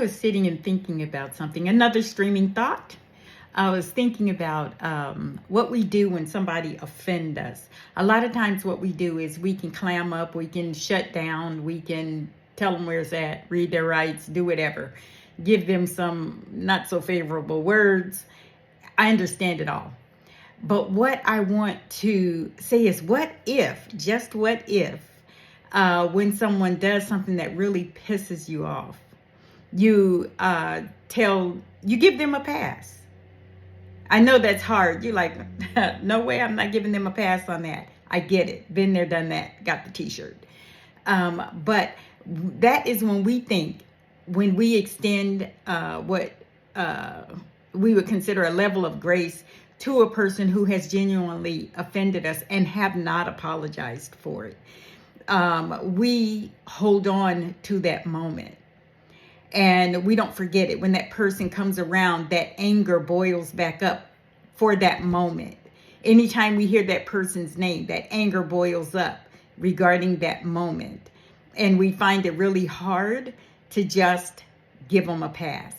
was sitting and thinking about something, another streaming thought. I was thinking about what we do when somebody offends us. A lot of times what we do is we can clam up, we can shut down, we can tell them where it's at, read their rights, do whatever, give them some not so favorable words. I understand it all. But what I want to say is, what if, just what if, when someone does something that really pisses you off, you give them a pass. I know that's hard. You're like, no way, I'm not giving them a pass on that. I get it. Been there, done that, got the t-shirt. But that is when we think, when we extend what we would consider a level of grace to a person who has genuinely offended us and have not apologized for it. We hold on to that moment. And we don't forget it. When that person comes around, that anger boils back up for that moment. Anytime we hear that person's name, that anger boils up regarding that moment. And we find it really hard to just give them a pass.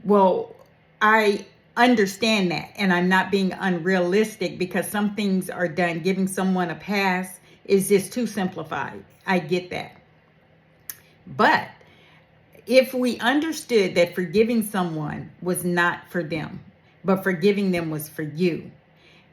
Well, I understand that, and I'm not being unrealistic, because some things are done. Giving someone a pass is just too simplified. I get that. But if we understood that forgiving someone was not for them, but forgiving them was for you,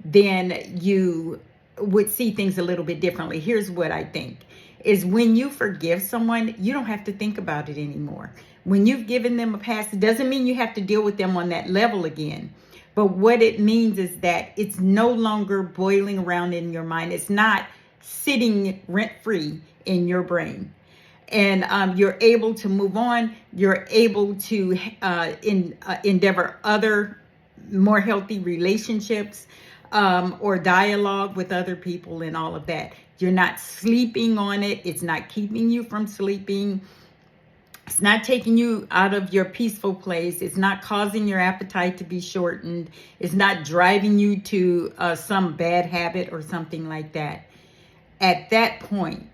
then you would see things a little bit differently. Here's what I think is, when you forgive someone, you don't have to think about it anymore. When you've given them a pass, it doesn't mean you have to deal with them on that level again. But what it means is that it's no longer boiling around in your mind. It's not sitting rent-free in your brain. And you're able to move on. You're able to endeavor other more healthy relationships or dialogue with other people and all of that. You're not sleeping on it. It's not keeping you from sleeping. It's not taking you out of your peaceful place. It's not causing your appetite to be shortened. It's not driving you to some bad habit or something like that. At that point,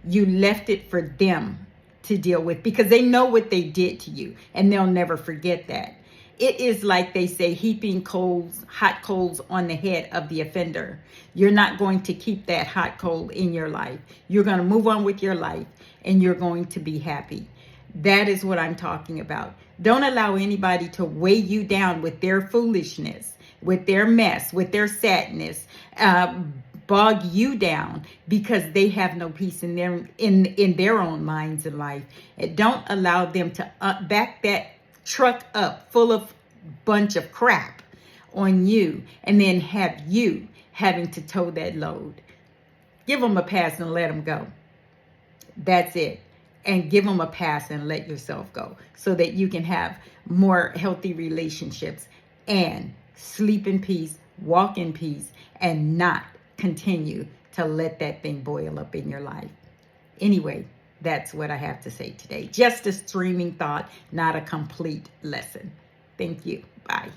you left it for them to deal with, because they know what they did to you and they'll never forget that. It is like they say, heaping hot coals on the head of the offender. You're not going to keep that hot coal in your life. You're going to move on with your life and you're going to be happy. That is what I'm talking about. Don't allow anybody to weigh you down with their foolishness, with their mess, with their sadness, bog you down because they have no peace in their own minds and life. And don't allow them to back that truck up full of bunch of crap on you and then have you having to tow that load. Give them a pass and let them go. That's it. And give them a pass and let yourself go, so that you can have more healthy relationships and sleep in peace, walk in peace, and not continue to let that thing boil up in your life. Anyway, that's what I have to say today. Just a streaming thought, not a complete lesson. Thank you. Bye.